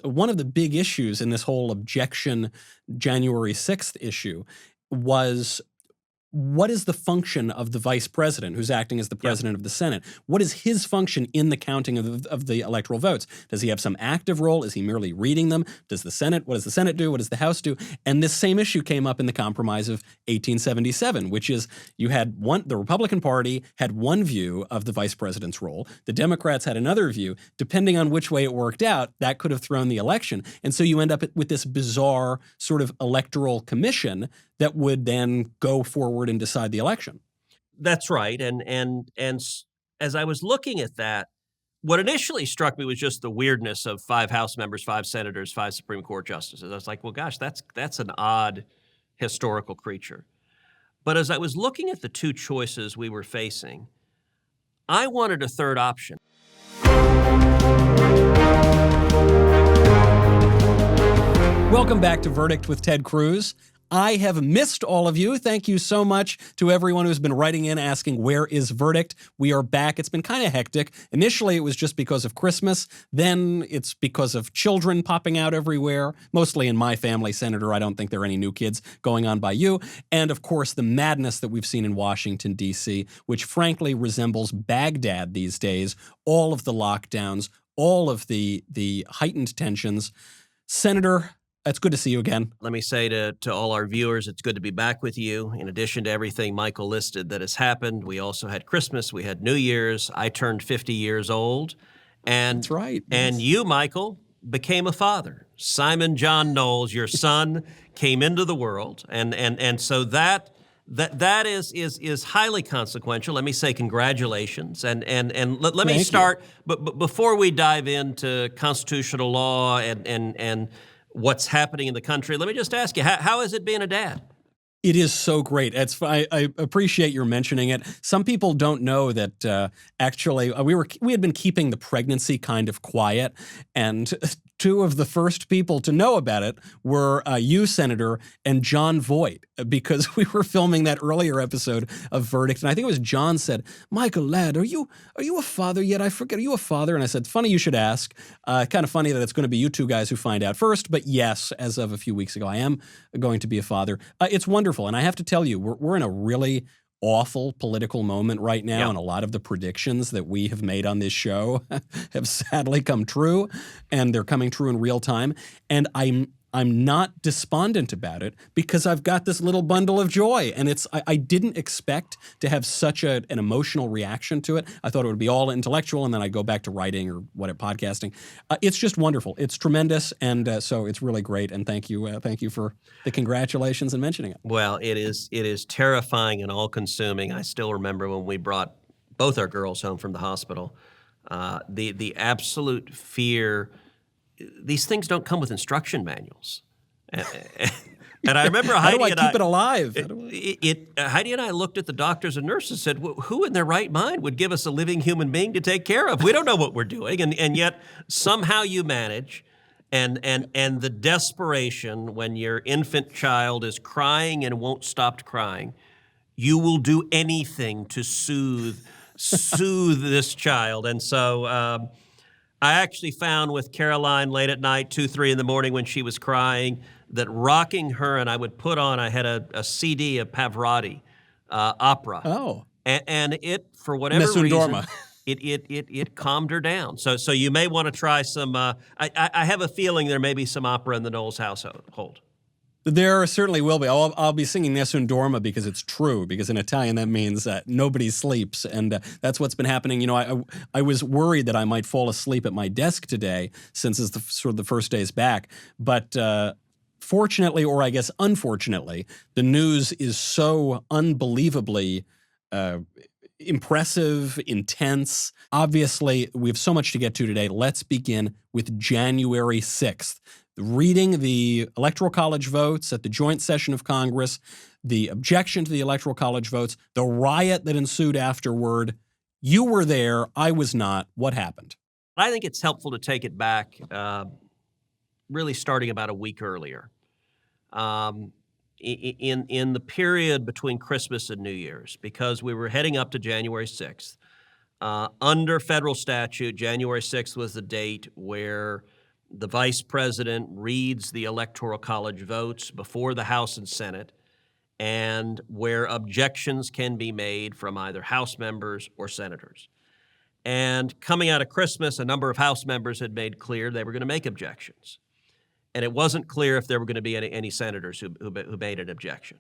One of the big issues in this whole objection January 6th issue was, what is the function of the vice president who's acting as the president of the Senate? What is his function in the counting of the electoral votes? Does he have some active role? Is he merely reading them? What does the Senate do? What does the House do? And this same issue came up in the Compromise of 1877, which is the Republican Party had one view of the vice president's role. The Democrats had another view. Depending on which way it worked out, that could have thrown the election. And so you end up with this bizarre sort of electoral commission that would then go forward and decide the election. That's right. And as I was looking at that, what initially struck me was just the weirdness of 5 House members, 5 senators, 5 Supreme Court justices. I was like, well, gosh, that's an odd historical creature. But as I was looking at the 2 choices we were facing, I wanted a third option. Welcome back to Verdict with Ted Cruz. I have missed all of you. Thank you so much to everyone who's been writing in asking, where is Verdict? We are back. It's been kind of hectic. Initially, it was just because of Christmas. Then it's because of children popping out everywhere, mostly in my family, Senator. I don't think there are any new kids going on by you. And of course, the madness that we've seen in Washington, D.C., which frankly resembles Baghdad these days. All of the lockdowns, all of the heightened tensions. Senator, it's good to see you again. Let me say to all our viewers, it's good to be back with you. In addition to everything Michael listed that has happened, we also had Christmas, we had New Year's. I turned 50 years old. And, that's right. And you, Michael, became a father. Simon John Knowles, your son, came into the world. And so that is highly consequential. Let me say congratulations. And let me start, but before we dive into constitutional law and what's happening in the country, let me just ask you, how is it being a dad? It is so great. I appreciate your mentioning it. Some people don't know that actually we had been keeping the pregnancy kind of quiet, and 2 of the first people to know about it were you, Senator, and John Voight, because we were filming that earlier episode of Verdict, and I think it was John said, "Michael, lad, are you a father yet? I forget. Are you a father?" And I said, "Funny you should ask. Kind of funny that it's going to be you 2 guys who find out first, but yes, as of a few weeks ago, I am going to be a father. It's wonderful, and I have to tell you, we're in a really awful political moment right now, and a lot of the predictions that we have made on this show have sadly come true, and they're coming true in real time. And I'm not despondent about it because I've got this little bundle of joy, and I didn't expect to have such an emotional reaction to it. I thought it would be all intellectual, and then I'd go back to writing or podcasting. It's just wonderful. It's tremendous, and so it's really great. And thank you for the congratulations and mentioning it. Well, it is terrifying and all-consuming. I still remember when we brought both our girls home from the hospital. The absolute fear. These things don't come with instruction manuals. And I remember Heidi and I... How do I keep it alive? Heidi and I looked at the doctors and nurses and said, well, who in their right mind would give us a living human being to take care of? We don't know what we're doing. And yet somehow you manage. And the desperation when your infant child is crying and won't stop crying, you will do anything to soothe this child. And so... I actually found with Caroline late at night, 2, 3 in the morning when she was crying, that rocking her, and I would put on, I had a CD of Pavarotti opera. Oh. And it, for whatever reason, it calmed her down. So you may want to try some, I have a feeling there may be some opera in the Knowles household. There certainly will be. I'll be singing Nessun Dorma because it's true, because in Italian that means nobody sleeps, and that's what's been happening. You know, I was worried that I might fall asleep at my desk today since it's sort of the first days back, but fortunately, or I guess unfortunately, the news is so unbelievably impressive, intense. Obviously, we have so much to get to today. Let's begin with January 6th. Reading the Electoral College votes at the joint session of Congress, the objection to the Electoral College votes, the riot that ensued afterward. You were there. I was not. What happened? I think it's helpful to take it back, really starting about a week earlier. In the period between Christmas and New Year's, because we were heading up to January 6th. Under federal statute, January 6th was the date where the vice president reads the Electoral College votes before the House and Senate, and where objections can be made from either House members or senators. And coming out of Christmas, a number of House members had made clear they were going to make objections. And it wasn't clear if there were going to be any senators who made an objection.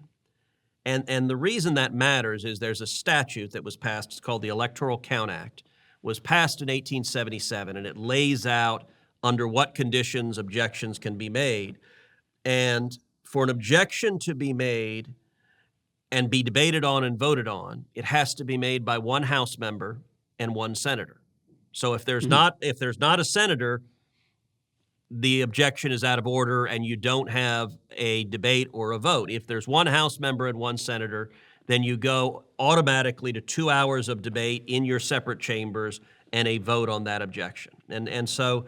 And the reason that matters is there's a statute that was passed, it's called the Electoral Count Act, was passed in 1877, and it lays out under what conditions objections can be made. And for an objection to be made and be debated on and voted on, it has to be made by one House member and one senator. So if there's not a senator, the objection is out of order and you don't have a debate or a vote. If there's one House member and one senator, then you go automatically to 2 hours of debate in your separate chambers and a vote on that objection. And so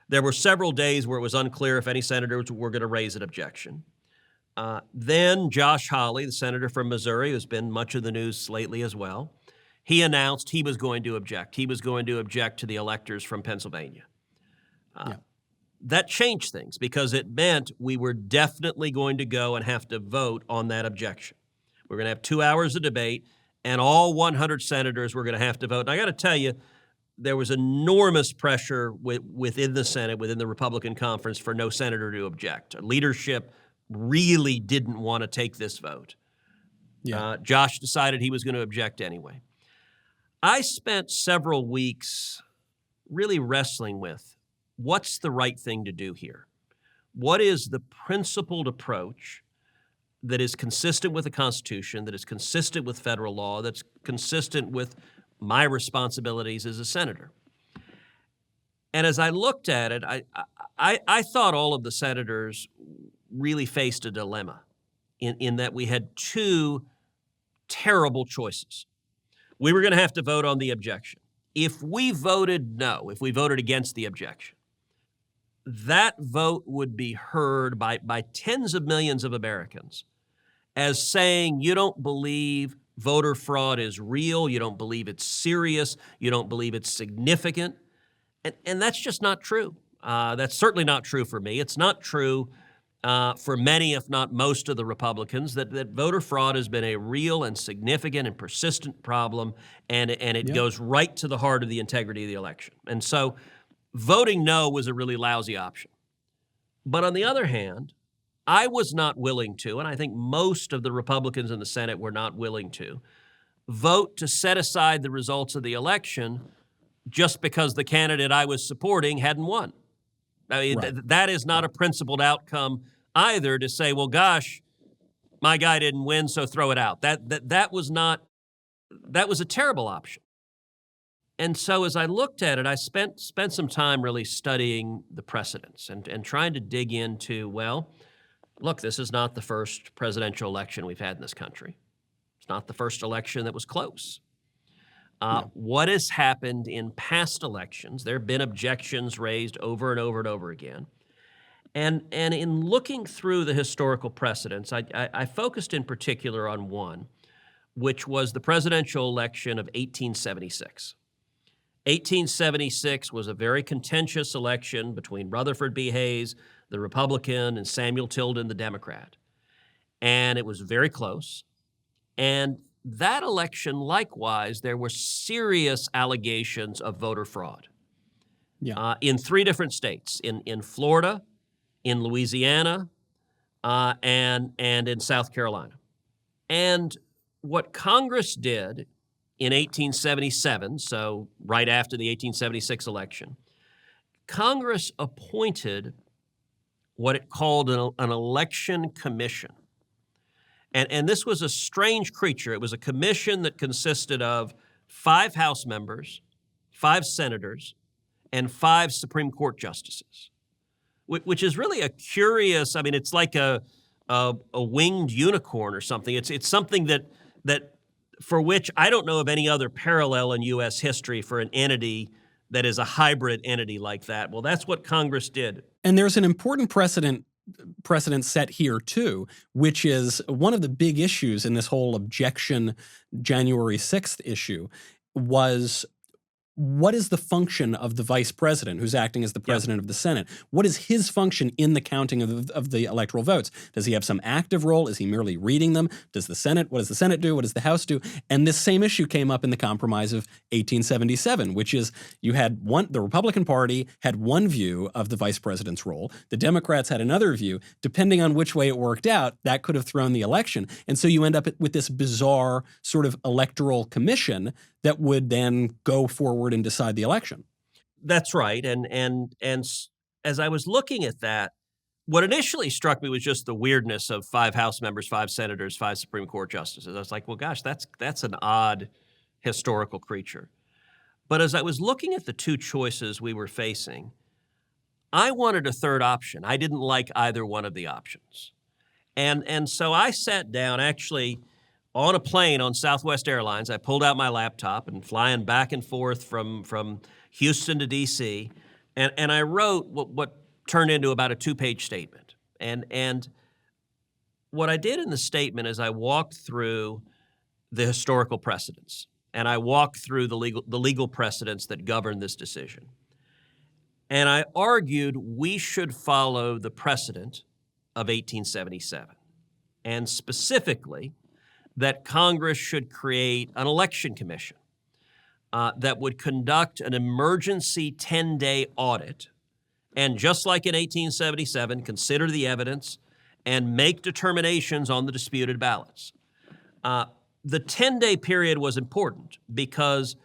there were several days where it was unclear if any senators were going to raise an objection. Then Josh Hawley, the senator from Missouri, who's been much of the news lately as well, he announced he was going to object. He was going to object to the electors from Pennsylvania. That changed things because it meant we were definitely going to go and have to vote on that objection. We're going to have 2 hours of debate, and all 100 senators were going to have to vote. And I got to tell you, there was enormous pressure within the Senate, within the Republican conference, for no senator to object. Leadership really didn't want to take this vote. Josh decided he was going to object anyway. I spent several weeks really wrestling with what's the right thing to do here? What is the principled approach that is consistent with the Constitution, that is consistent with federal law, that's consistent with my responsibilities as a senator? And as I looked at it, I thought all of the senators really faced a dilemma in that we had two terrible choices. We were going to have to vote on the objection. If we voted no, if we voted against the objection, that vote would be heard by tens of millions of Americans as saying you don't believe voter fraud is real, you don't believe it's serious, you don't believe it's significant. And that's just not true. That's certainly not true for me. It's not true for many, if not most of the Republicans, that voter fraud has been a real and significant and persistent problem, and it goes right to the heart of the integrity of the election. And so voting no was a really lousy option. But on the other hand, I was not willing to, and I think most of the Republicans in the Senate were not willing to, vote to set aside the results of the election just because the candidate I was supporting hadn't won. I mean, that is not a principled outcome either, to say, well, gosh, my guy didn't win, so throw it out. That was a terrible option. And so as I looked at it, I spent some time really studying the precedents and trying to dig into, well, look, this is not the first presidential election we've had in this country. It's not the first election that was close. What has happened in past elections? There have been objections raised over and over and over again. And in looking through the historical precedents, I focused in particular on one, which was the presidential election of 1876. 1876 was a very contentious election between Rutherford B. Hayes, the Republican, and Samuel Tilden, the Democrat. And it was very close. And that election, likewise, there were serious allegations of voter fraud in three different states, in Florida, in Louisiana, and in South Carolina. And what Congress did in 1877, so right after the 1876 election, Congress appointed what it called an election commission. And this was a strange creature. It was a commission that consisted of 5 House members, 5 senators, and 5 Supreme Court justices, which is really a curious, I mean, it's like a winged unicorn or something. It's something that for which I don't know of any other parallel in U.S. history for an entity that is a hybrid entity like that. Well, that's what Congress did. And there's an important precedent set here too, which is one of the big issues in this whole objection January 6th issue was what is the function of the vice president who's acting as the president of the Senate? What is his function in the counting of the electoral votes? Does he have some active role? Is he merely reading them? What does the Senate do? What does the House do? And this same issue came up in the Compromise of 1877, which is the Republican Party had one view of the vice president's role. The Democrats had another view. Depending on which way it worked out, that could have thrown the election. And so you end up with this bizarre sort of electoral commission that would then go forward and decide the election. That's right. And as I was looking at that, what initially struck me was just the weirdness of 5 House members, 5 senators, 5 Supreme Court justices. I was like, well, gosh, that's an odd historical creature. But as I was looking at the 2 choices we were facing, I wanted a third option. I didn't like either one of the options. And so I sat down actually on a plane on Southwest Airlines. I pulled out my laptop and flying back and forth from Houston to D.C., and I wrote what turned into about a 2-page statement. And what I did in the statement is I walked through the historical precedents, and I walked through the legal precedents that govern this decision. And I argued we should follow the precedent of 1877, and specifically that Congress should create an election commission that would conduct an emergency 10-day audit, and just like in 1877, consider the evidence and make determinations on the disputed ballots. The 10-day period was important because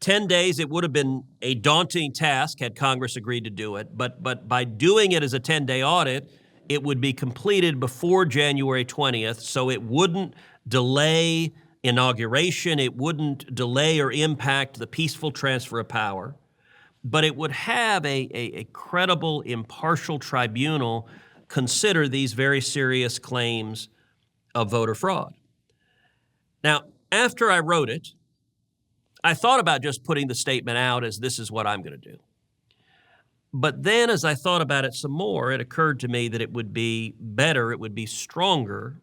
10 days, it would have been a daunting task had Congress agreed to do it, but by doing it as a 10-day audit, it would be completed before January 20th, so it wouldn't delay inauguration, it wouldn't delay or impact the peaceful transfer of power, but it would have a credible, impartial tribunal consider these very serious claims of voter fraud. Now, after I wrote it, I thought about just putting the statement out as this is what I'm going to do. But then as I thought about it some more, it occurred to me that it would be better, it would be stronger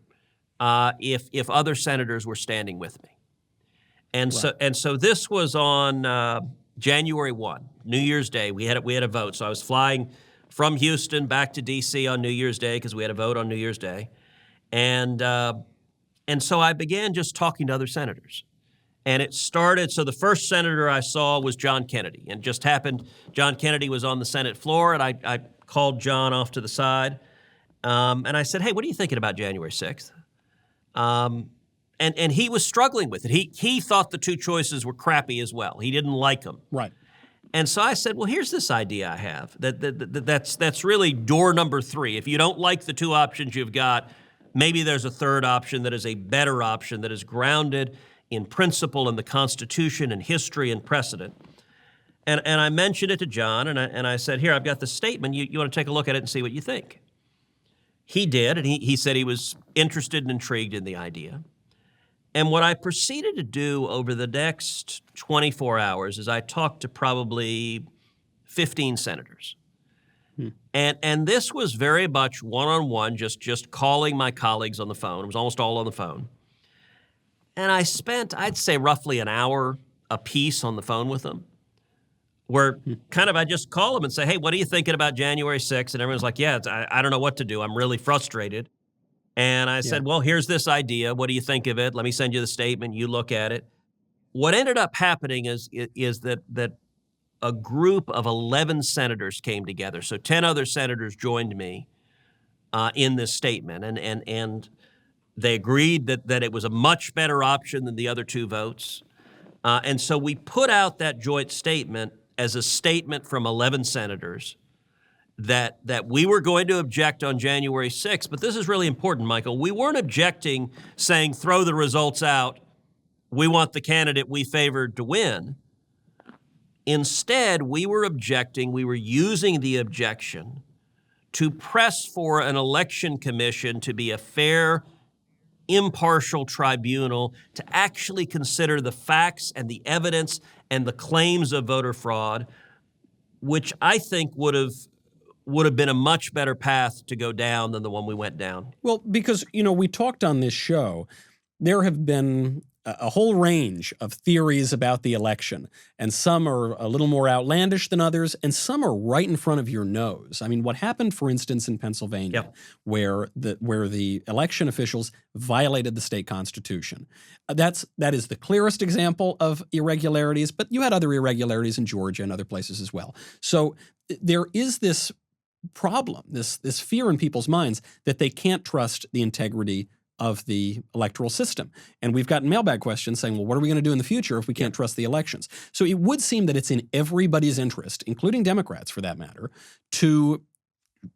if other senators were standing with me. And so this was on January 1, New Year's Day. We had a vote. So I was flying from Houston back to D.C. on New Year's Day because we had a vote on New Year's Day. And so I began just talking to other senators. And it started, so the first senator I saw was John Kennedy. And just happened, John Kennedy was on the Senate floor, and I called John off to the side. And I said, hey, what are you thinking about January 6th? And he was struggling with it. He thought the 2 choices were crappy as well. He didn't like them. Right. And so I said, well, here's this idea I have. That's really door number 3. If you don't like the 2 options you've got, maybe there's a third option that is a better option that is grounded in principle and the Constitution and history and precedent. And I mentioned it to John, and I said, here, I've got the statement. You want to take a look at it and see what you think? He did, and he said he was interested and intrigued in the idea. And what I proceeded to do over the next 24 hours is I talked to probably 15 senators. And this was very much one-on-one, just calling my colleagues on the phone. It was almost all on the phone. And I spent, I'd say, roughly an hour apiece on the phone with them, where kind of I just call them and say, hey, what are you thinking about January 6th? And everyone's like, yeah, I don't know what to do. I'm really frustrated. And I said, well, here's this idea. What do you think of it? Let me send you the statement. You look at it. What ended up happening is that a group of 11 senators came together. So 10 other senators joined me in this statement. And they agreed that it was a much better option than the other 2 votes. And so we put out that joint statement as a statement from 11 senators that we were going to object on January 6th. But this is really important, Michael. We weren't objecting saying throw the results out. We want the candidate we favored to win. Instead, we were using the objection to press for an election commission to be a fair, impartial tribunal to actually consider the facts and the evidence and the claims of voter fraud, which I think would have been a much better path to go down than the one we went down. Well, because, we talked on this show there have been a whole range of theories about the election, and some are a little more outlandish than others, and some are right in front of your nose. I mean, what happened, for instance, in Pennsylvania, where the election officials violated the state constitution. That is the clearest example of irregularities, but you had other irregularities in Georgia and other places as well. So there is this problem, this fear in people's minds that they can't trust the integrity of the electoral system. And we've gotten mailbag questions saying, well, what are we going to do in the future if we can't trust the elections? So it would seem that it's in everybody's interest, including Democrats for that matter, to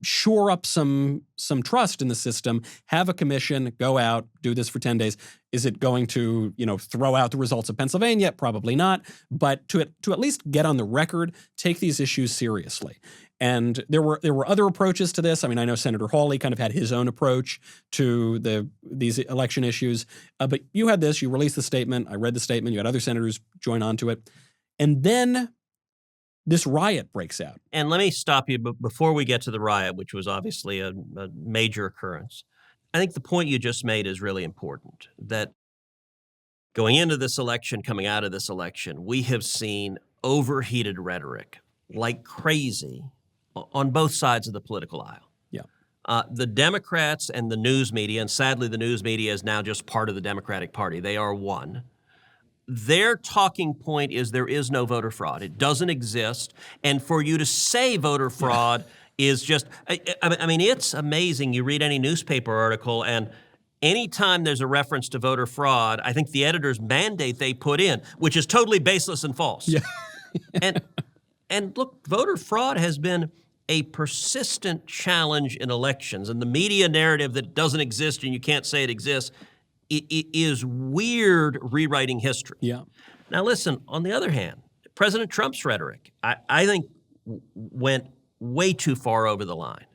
shore up some trust in the system, have a commission, go out, do this for 10 days. Is it going to, throw out the results of Pennsylvania? Probably not. But to at least get on the record, take these issues seriously. And there were other approaches to this. I mean, I know Senator Hawley kind of had his own approach to these election issues. But you had this. You released the statement. I read the statement. You had other senators join on to it. And then this riot breaks out. And let me stop you before we get to the riot, which was obviously a major occurrence. I think the point you just made is really important, that going into this election, coming out of this election, we have seen overheated rhetoric like crazy on both sides of the political aisle. Yeah. The Democrats and the news media, and sadly the news media is now just part of the Democratic Party. They are one. Their talking point is there is no voter fraud. It doesn't exist. And for you to say voter fraud is just, I mean, it's amazing. You read any newspaper article, and anytime there's a reference to voter fraud, I think the editors mandate they put in, which is totally baseless and false. Yeah. And look, voter fraud has been a persistent challenge in elections, and the media narrative that it doesn't exist and you can't say it exists, it is weird rewriting history. Yeah. Now listen, on the other hand, President Trump's rhetoric, I think went way too far over the line.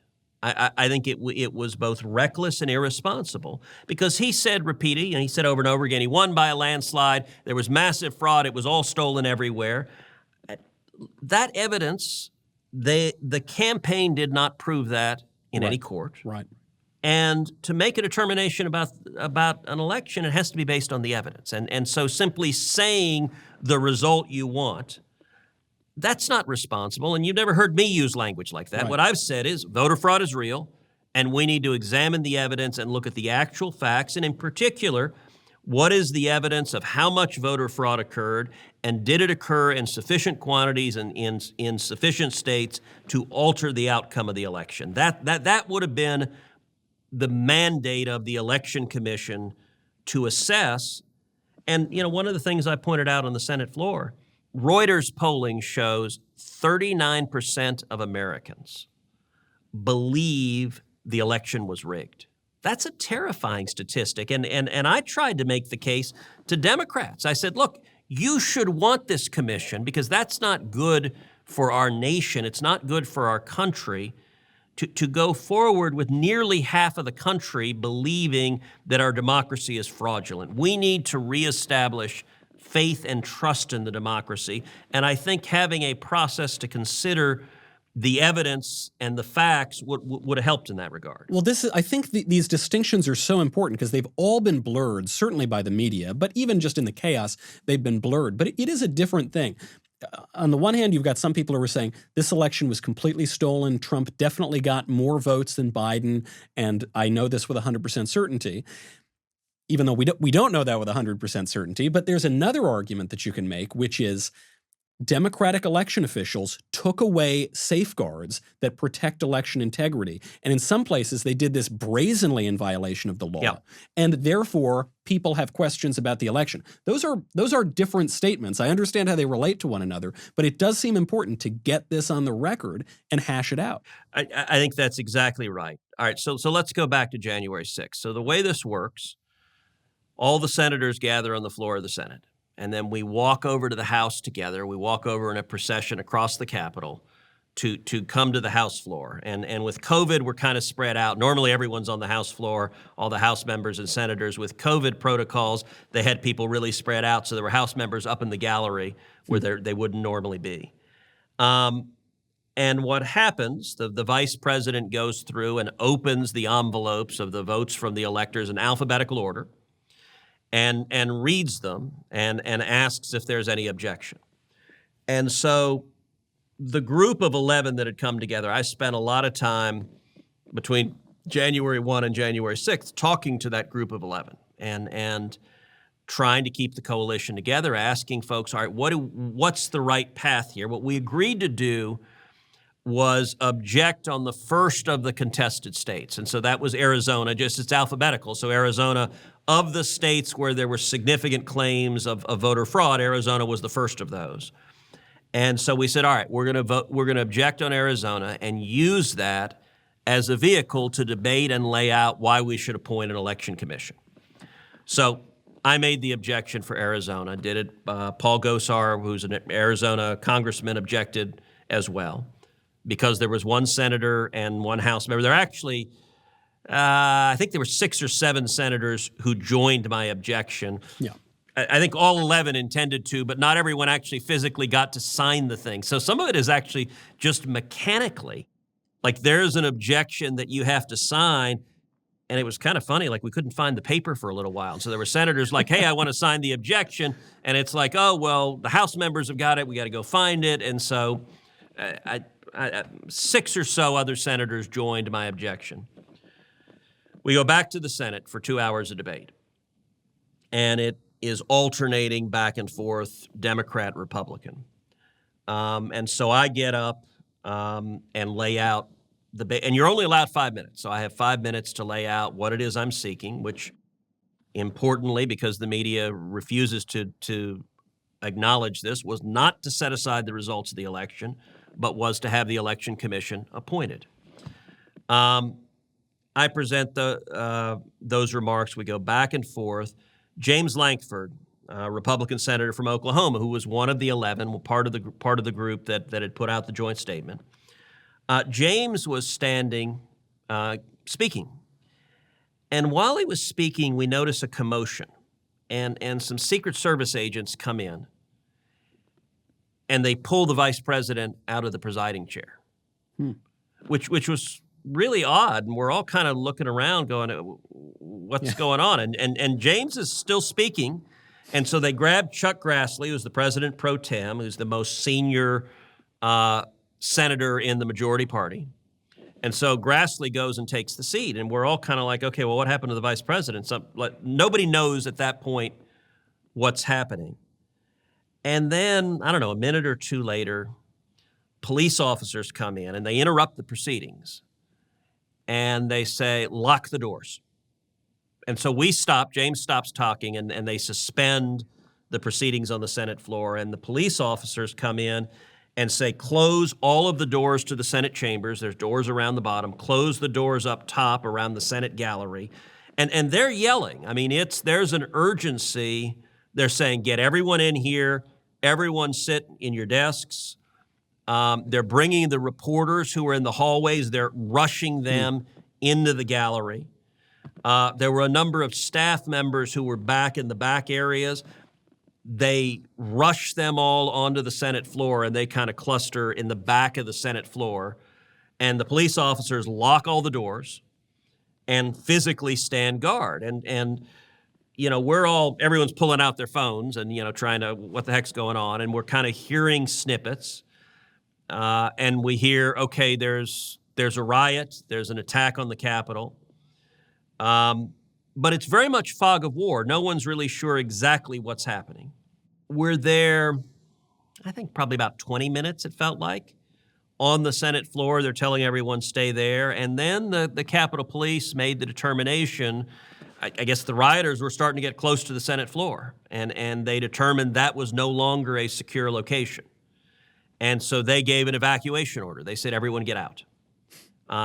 I think it was both reckless and irresponsible because he said repeatedly, and he said over and over again, he won by a landslide, there was massive fraud, it was all stolen everywhere. That evidence, the campaign did not prove that in any court. Right. And to make a determination about an election, it has to be based on the evidence. And so simply saying the result you want, that's not responsible. And you've never heard me use language like that. Right. What I've said is voter fraud is real, and we need to examine the evidence and look at the actual facts. And in particular, what is the evidence of how much voter fraud occurred, and did it occur in sufficient quantities and in sufficient states to alter the outcome of the election? That would have been the mandate of the Election Commission to assess. And, one of the things I pointed out on the Senate floor, Reuters polling shows 39% of Americans believe the election was rigged. That's a terrifying statistic. And I tried to make the case to Democrats. I said, look, you should want this commission because that's not good for our nation. It's not good for our country to go forward with nearly half of the country believing that our democracy is fraudulent. We need to reestablish faith and trust in the democracy. And I think having a process to consider the evidence and the facts would have helped in that regard. Well, I think these distinctions are so important because they've all been blurred, certainly by the media, but even just in the chaos, they've been blurred. But it is a different thing. On the one hand, you've got some people who are saying this election was completely stolen. Trump definitely got more votes than Biden, and I know this with 100% certainty. Even though we don't know that with 100% certainty, but there's another argument that you can make, which is Democratic election officials took away safeguards that protect election integrity. And in some places, they did this brazenly in violation of the law. Yeah. And therefore, people have questions about the election. Those are different statements. I understand how they relate to one another, but it does seem important to get this on the record and hash it out. I think that's exactly right. All right, so let's go back to January 6th. So the way this works, all the senators gather on the floor of the Senate. And then we walk over to the House together. We walk over in a procession across the Capitol to come to the House floor. And with COVID, we're kind of spread out. Normally, everyone's on the House floor, all the House members and senators. With COVID protocols, they had people really spread out, so there were House members up in the gallery where they wouldn't normally be. And what happens, the vice president goes through and opens the envelopes of the votes from the electors in alphabetical order. and reads them and asks if there's any objection. And so the group of 11 that had come together, I spent a lot of time between January 1 and January 6th talking to that group of 11 and trying to keep the coalition together, asking folks, all right, what's the right path here? What we agreed to do was object on the first of the contested states. And so that was Arizona, just it's alphabetical. So Arizona, of the states where there were significant claims of voter fraud, Arizona was the first of those. And so we said, all right, we're going to object on Arizona and use that as a vehicle to debate and lay out why we should appoint an election commission. So I made the objection for Arizona, did it. Paul Gosar, who's an Arizona congressman, objected as well, because there was one senator and one House member. There actually, I think there were 6 or 7 senators who joined my objection. Yeah. I think all 11 intended to, but not everyone actually physically got to sign the thing. So some of it is actually just mechanically, like there's an objection that you have to sign. And it was kind of funny, like we couldn't find the paper for a little while. So there were senators like, hey, I want to sign the objection. And it's like, oh, well, the House members have got it. We got to go find it. And so 6 or so other senators joined my objection. We go back to the Senate for 2 hours of debate. And it is alternating back and forth, Democrat, Republican. And so I get up and lay out and you're only allowed 5 minutes. So I have 5 minutes to lay out what it is I'm seeking, which importantly, because the media refuses to acknowledge this, was not to set aside the results of the election, but was to have the election commission appointed. I present those remarks. We go back and forth. James Lankford, Republican senator from Oklahoma, who was one of the 11, part of the group that had put out the joint statement. James was standing, speaking. And while he was speaking, we notice a commotion. And some Secret Service agents come in. And they pull the vice president out of the presiding chair, which was really odd. And we're all kind of looking around going, what's going on? And James is still speaking. And so they grabbed Chuck Grassley, who's the president pro tem, who's the most senior senator in the majority party. And so Grassley goes and takes the seat. And we're all kind of like, okay, well, what happened to the vice president? Nobody knows at that point what's happening. And then, I don't know, a minute or two later, police officers come in and they interrupt the proceedings. And they say, lock the doors. And so we stop, James stops talking, and they suspend the proceedings on the Senate floor. And the police officers come in and say, close all of the doors to the Senate chambers. There's doors around the bottom. Close the doors up top around the Senate gallery. And they're yelling. I mean, there's an urgency. They're saying, get everyone in here. Everyone sit in your desks. They're bringing the reporters who are in the hallways. They're rushing them into the gallery. There were a number of staff members who were back in the back areas. They rush them all onto the Senate floor, and they kind of cluster in the back of the Senate floor. And the police officers lock all the doors and physically stand guard. And you know, everyone's pulling out their phones and, you know, trying to, what the heck's going on? And we're kind of hearing snippets. And we hear, okay, there's a riot. There's an attack on the Capitol. But it's very much fog of war. No one's really sure exactly what's happening. We're there, I think probably about 20 minutes, it felt like, on the Senate floor. They're telling everyone stay there. And then the Capitol Police made the determination, I guess the rioters were starting to get close to the Senate floor. And they determined that was no longer a secure location. And so they gave an evacuation order. They said, everyone get out.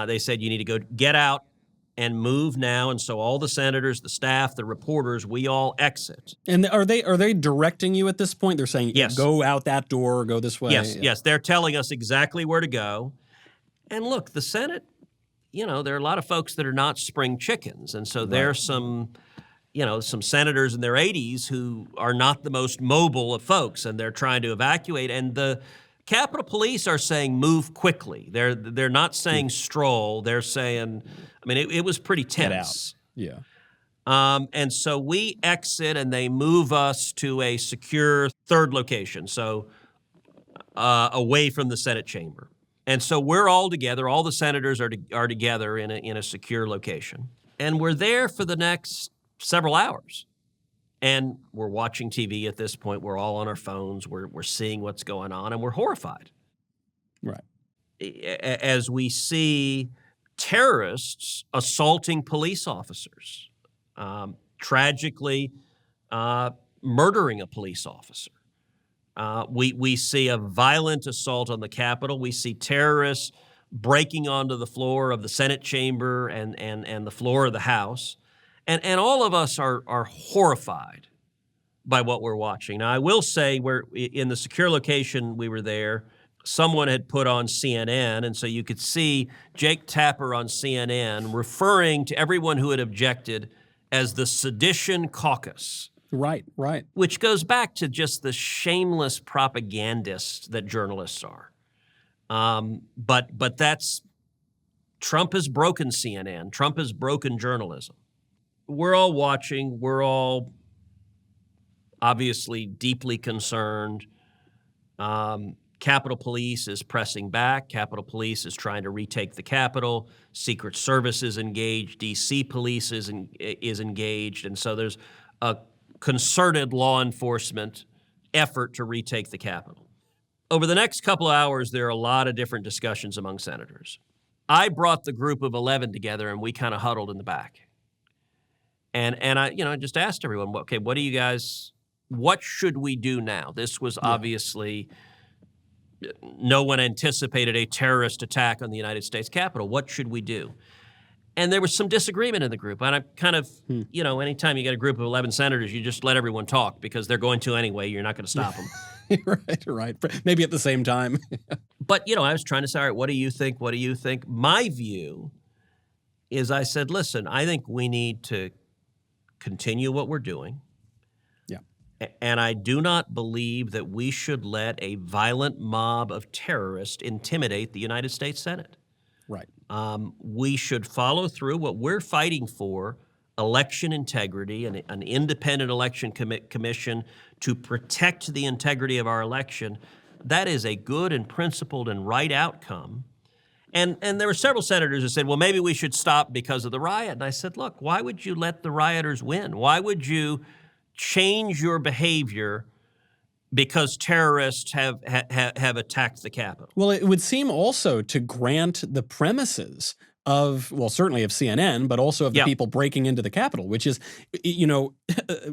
They said, you need to go get out and move now. And so all the senators, the staff, the reporters, we all exit. And are they directing you at this point? They're saying, yes, go out that door, go this way. Yes, yes. They're telling us exactly where to go. And look, the Senate, you know, there are a lot of folks that are not spring chickens. And so there's some senators in their 80s who are not the most mobile of folks, and they're trying to evacuate. And the Capitol Police are saying move quickly. They're not saying stroll. They're saying, I mean, it was pretty tense. Get out. And so we exit, and they move us to a secure third location, so away from the Senate chamber. And so we're all together. All the senators are together in a secure location. And we're there for the next several hours. And we're watching TV at this point. We're all on our phones. We're seeing what's going on, and we're horrified. Right. As we see terrorists assaulting police officers, tragically murdering a police officer. We see a violent assault on the Capitol. We see terrorists breaking onto the floor of the Senate chamber and the floor of the House. And all of us are horrified by what we're watching. Now, I will say we're in the secure location we were there. Someone had put on CNN, and so you could see Jake Tapper on CNN referring to everyone who had objected as the Sedition Caucus. Right. Which goes back to just the shameless propagandists that journalists are. But that's Trump has broken CNN. Trump has broken journalism. We're all watching. We're all obviously deeply concerned. Capitol Police is pressing back. Capitol Police is trying to retake the Capitol. Secret Service is engaged. D.C. Police is engaged. And so there's a concerted law enforcement effort to retake the Capitol. Over the next couple of hours, there are a lot of different discussions among senators. I brought the group of 11 together, and we kind of huddled in the back. And I just asked everyone, okay, what should we do now? This was obviously, no one anticipated a terrorist attack on the United States Capitol. What should we do? And there was some disagreement in the group. And I kind of, anytime you get a group of 11 senators, you just let everyone talk because they're going to anyway. You're not going to stop them. Right. Maybe at the same time. But, I was trying to say, all right, what do you think? What do you think? My view is I said, listen, I think we need to continue what we're doing. Yeah. And I do not believe that we should let a violent mob of terrorists intimidate the United States Senate. Right. We should follow through what we're fighting for, election integrity, an independent election commission to protect the integrity of our election. That is a good and principled and right outcome. And there were several senators who said, well, maybe we should stop because of the riot. And I said, look, why would you let the rioters win? Why would you change your behavior because terrorists have attacked the Capitol? Well, it would seem also to grant the premises of, well, certainly of CNN, but also of the people breaking into the Capitol, which is,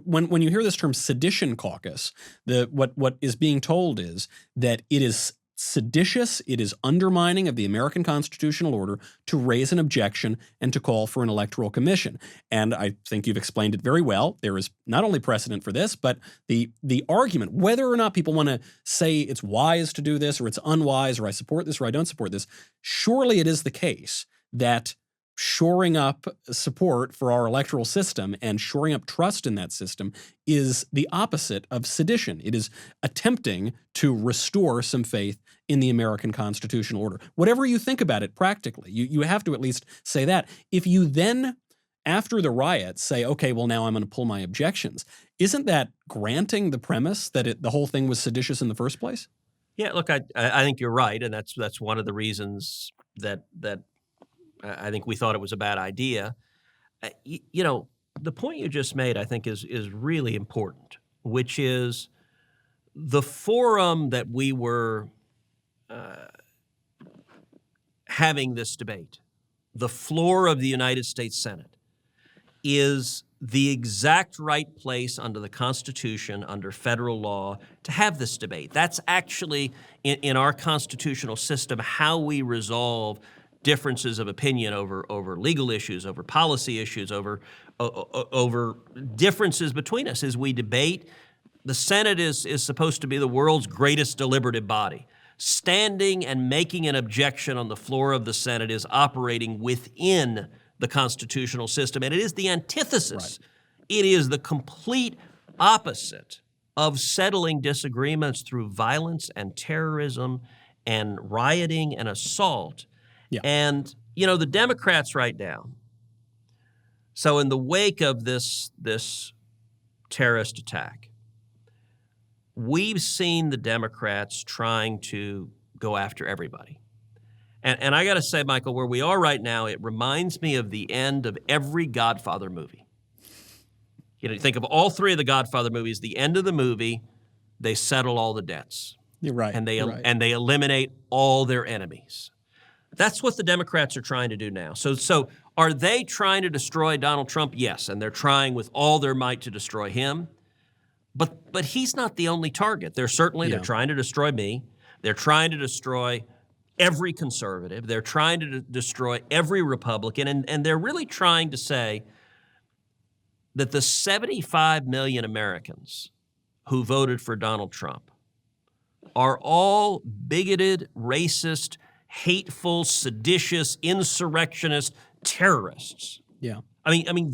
when you hear this term Sedition Caucus, what is being told is that it is seditious, it is undermining of the American constitutional order to raise an objection and to call for an electoral commission. And I think you've explained it very well. There is not only precedent for this, but the argument, whether or not people want to say it's wise to do this or it's unwise or I support this or I don't support this, surely it is the case that shoring up support for our electoral system and shoring up trust in that system is the opposite of sedition. It is attempting to restore some faith in the American constitutional order. Whatever you think about it practically, you have to at least say that. If you then, after the riot, say, okay, well, now I'm going to pull my objections, isn't that granting the premise that the whole thing was seditious in the first place? Yeah, look, I think you're right, and that's one of the reasons that I think we thought it was a bad idea. The point you just made, I think, is really important, which is the forum that we were having this debate, the floor of the United States Senate, is the exact right place under the Constitution, under federal law, to have this debate. That's actually, in our constitutional system, how we resolve differences of opinion over legal issues, over policy issues, over differences between us, is we debate. The Senate is supposed to be the world's greatest deliberative body. Standing and making an objection on the floor of the Senate is operating within the constitutional system, and it is the antithesis. Right. It is the complete opposite of settling disagreements through violence and terrorism and rioting and assault. Yeah. And, the Democrats right now So in the wake of this terrorist attack, we've seen the Democrats trying to go after everybody. And I got to say, Michael, where we are right now, it reminds me of the end of every Godfather movie. You know, you think of all three of the Godfather movies, the end of the movie, they settle all the debts. You're right. And they you're right. and they eliminate all their enemies. That's what the Democrats are trying to do now. So are they trying to destroy Donald Trump? Yes, and they're trying with all their might to destroy him. But he's not the only target. They're trying to destroy me. They're trying to destroy every conservative. They're trying to destroy every Republican. And they're really trying to say that the 75 million Americans who voted for Donald Trump are all bigoted, racist, hateful, seditious, insurrectionist terrorists. Yeah. I mean,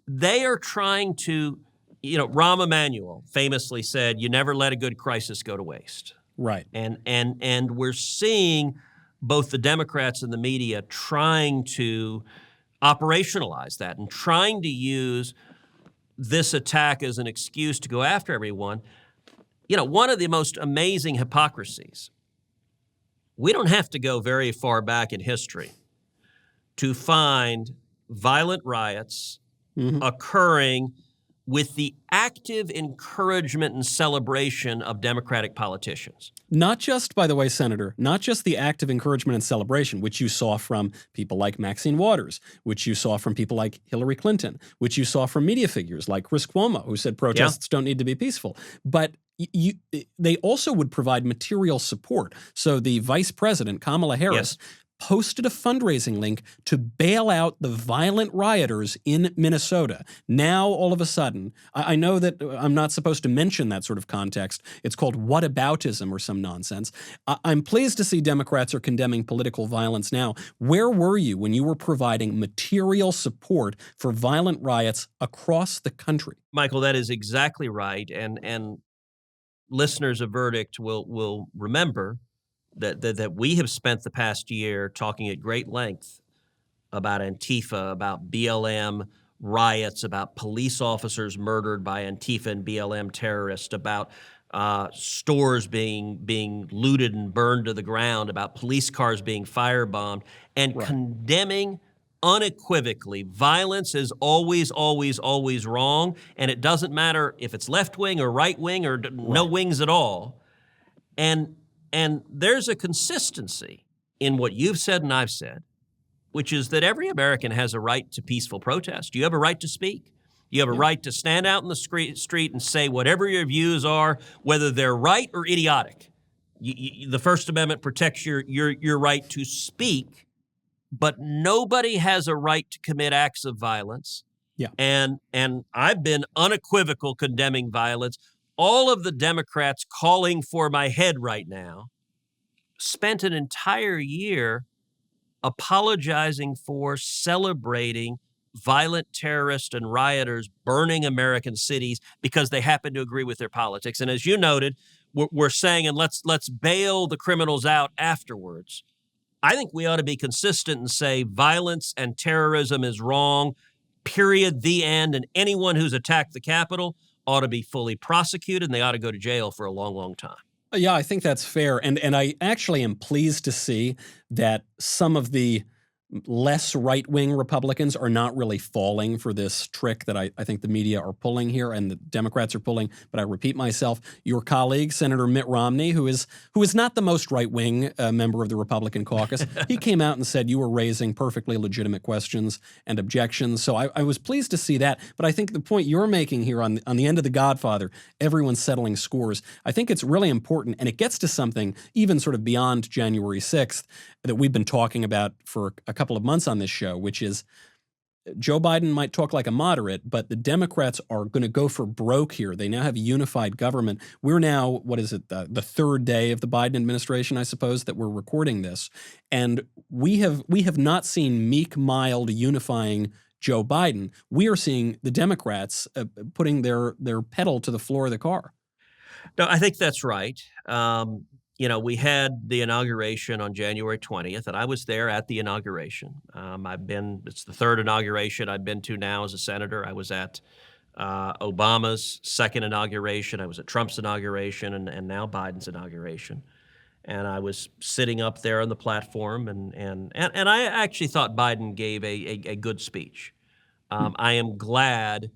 they are trying to, you know, Rahm Emanuel famously said, "You never let a good crisis go to waste." Right. And we're seeing both the Democrats and the media trying to operationalize that and trying to use this attack as an excuse to go after everyone. You know, one of the most amazing hypocrisies, we don't have to go very far back in history to find violent riots occurring with the active encouragement and celebration of Democratic politicians. Not just, by the way, Senator, not just the active encouragement and celebration, which you saw from people like Maxine Waters, which you saw from people like Hillary Clinton, which you saw from media figures like Chris Cuomo, who said protests don't need to be peaceful. But they also would provide material support. So the vice president, Kamala Harris, posted a fundraising link to bail out the violent rioters in Minnesota. Now, all of a sudden, I know that I'm not supposed to mention that sort of context. It's called whataboutism or some nonsense. I'm pleased to see Democrats are condemning political violence now. Where were you when you were providing material support for violent riots across the country? Michael, that is exactly right. And listeners of Verdict will remember that we have spent the past year talking at great length about Antifa, about BLM riots, about police officers murdered by Antifa and BLM terrorists, about stores being looted and burned to the ground, about police cars being firebombed, and condemning unequivocally violence is always, always, always wrong, and it doesn't matter if it's left wing or right wing or no wings at all. And there's a consistency in what you've said and I've said, which is that every American has a right to peaceful protest. You have a right to speak. You have a right to stand out in the street and say whatever your views are, whether they're right or idiotic. The First Amendment protects your right to speak, but nobody has a right to commit acts of violence. Yeah. And I've been unequivocal condemning violence. All of the Democrats calling for my head right now spent an entire year apologizing for celebrating violent terrorists and rioters burning American cities because they happen to agree with their politics. And as you noted, we're saying, and let's bail the criminals out afterwards. I think we ought to be consistent and say violence and terrorism is wrong, period, the end, and anyone who's attacked the Capitol ought to be fully prosecuted, and they ought to go to jail for a long, long time. Yeah, I think that's fair. And I actually am pleased to see that some of the less right-wing Republicans are not really falling for this trick that I think the media are pulling here and the Democrats are pulling. But I repeat myself, your colleague, Senator Mitt Romney, who is not the most right-wing member of the Republican caucus, he came out and said you were raising perfectly legitimate questions and objections. So I was pleased to see that. But I think the point you're making here on the end of The Godfather, everyone's settling scores, I think it's really important, and it gets to something even sort of beyond January 6th that we've been talking about for a couple of months on this show, which is Joe Biden might talk like a moderate, but the Democrats are going to go for broke here. They now have a unified government. We're now, what is it, the third day of the Biden administration, I suppose, that we're recording this. And we have not seen meek, mild, unifying Joe Biden. We are seeing the Democrats putting their pedal to the floor of the car. No, I think that's right. we had the inauguration on January 20th, and I was there at the inauguration. It's the third inauguration I've been to now as a senator. I was at Obama's second inauguration. I was at Trump's inauguration, and now Biden's inauguration. And I was sitting up there on the platform, and I actually thought Biden gave a good speech. I am glad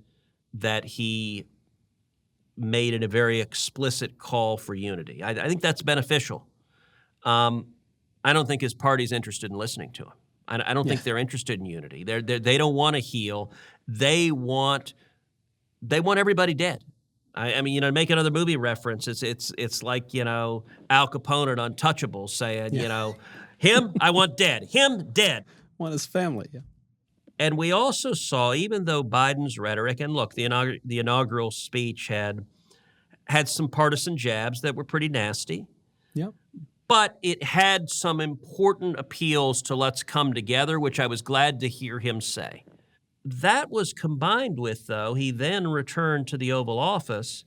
that he made it a very explicit call for unity. I think that's beneficial. I don't think his party's interested in listening to him. I don't think they're interested in unity. They don't want to heal. They want everybody dead. I mean, to make another movie reference, it's like, Al Capone at Untouchables saying, him, I want dead. Him, dead. Want his family, yeah. And we also saw, even though Biden's rhetoric, and look, the inaugural speech had some partisan jabs that were pretty nasty. Yeah. But it had some important appeals to let's come together, which I was glad to hear him say. That was combined with, though, he then returned to the Oval Office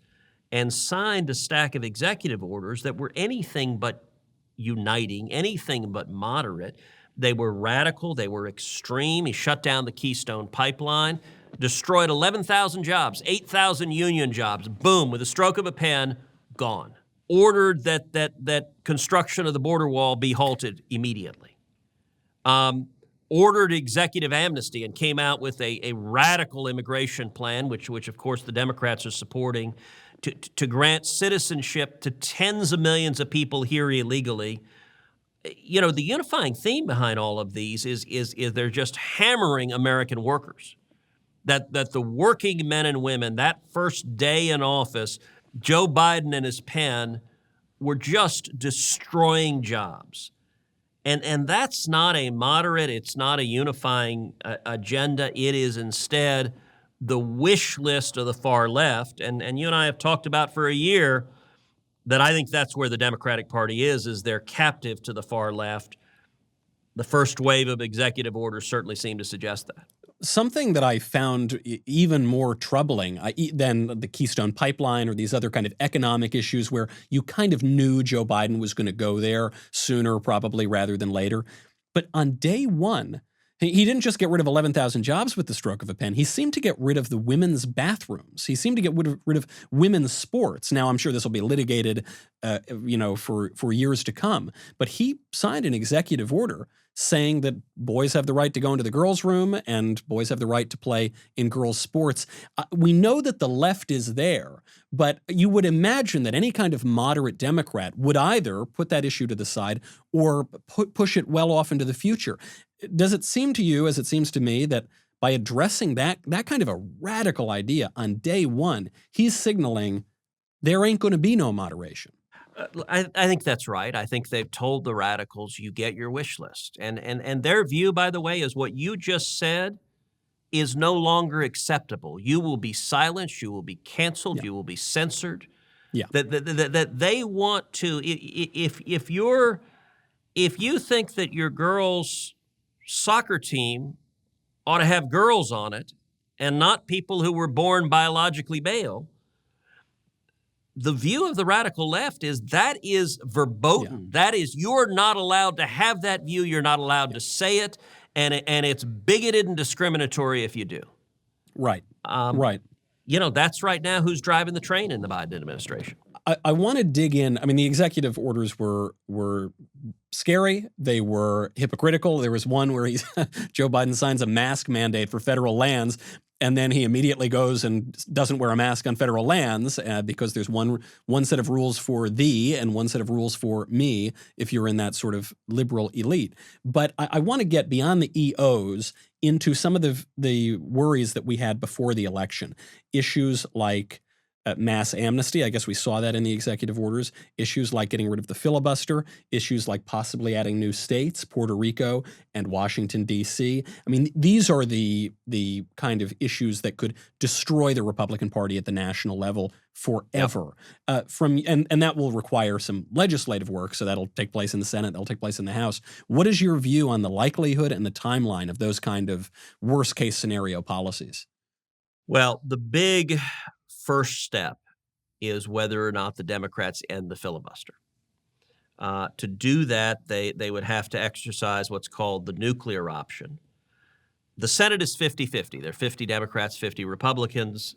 and signed a stack of executive orders that were anything but uniting, anything but moderate. They were radical. They were extreme. He shut down the Keystone Pipeline, destroyed 11,000 jobs, 8,000 union jobs. Boom, with a stroke of a pen, gone. Ordered that construction of the border wall be halted immediately. Ordered executive amnesty and came out with a radical immigration plan, which of course the Democrats are supporting, to grant citizenship to tens of millions of people here illegally. The unifying theme behind all of these is they're just hammering American workers. That the working men and women, that first day in office, Joe Biden and his pen were just destroying jobs. And that's not a moderate, it's not a unifying agenda. It is instead the wish list of the far left. And you and I have talked about for a year that I think that's where the Democratic Party is they're captive to the far left. The first wave of executive orders certainly seem to suggest that. Something that I found even more troubling than the Keystone Pipeline or these other kind of economic issues where you kind of knew Joe Biden was going to go there sooner probably rather than later. But on day one, he didn't just get rid of 11,000 jobs with the stroke of a pen. He seemed to get rid of the women's bathrooms. He seemed to get rid of women's sports. Now, I'm sure this will be litigated, for years to come. But he signed an executive order saying that boys have the right to go into the girls' room and boys have the right to play in girls' sports. We know that the left is there, but you would imagine that any kind of moderate Democrat would either put that issue to the side or push it well off into the future. Does it seem to you, as it seems to me, that by addressing that kind of a radical idea on day one, he's signaling there ain't going to be no moderation? I think that's right. I think they've told the radicals, you get your wish list. And their view, by the way, is what you just said is no longer acceptable. You will be silenced. You will be canceled. Yeah. You will be censored. Yeah. That they want to, if you think that your girls' soccer team ought to have girls on it and not people who were born biologically male, the view of the radical left is that is verboten. Yeah. That is, you're not allowed to have that view. You're not allowed to say it. And it's bigoted and discriminatory if you do. Right. Right. That's right now who's driving the train in the Biden administration. I want to dig in. I mean, the executive orders were scary. They were hypocritical. There was one where Joe Biden signs a mask mandate for federal lands, and then he immediately goes and doesn't wear a mask on federal lands because there's one set of rules for thee and one set of rules for me if you're in that sort of liberal elite. But I want to get beyond the EOs into some of the worries that we had before the election. Issues like mass amnesty. I guess we saw that in the executive orders. Issues like getting rid of the filibuster. Issues like possibly adding new states, Puerto Rico and Washington, D.C. I mean, these are the kind of issues that could destroy the Republican Party at the national level forever. Yep. And that will require some legislative work, so that'll take place in the Senate, that'll take place in the House. What is your view on the likelihood and the timeline of those kind of worst-case scenario policies? Well, the big first step is whether or not the Democrats end the filibuster. To do that, they would have to exercise what's called the nuclear option. The Senate is 50-50. They're 50 Democrats, 50 Republicans.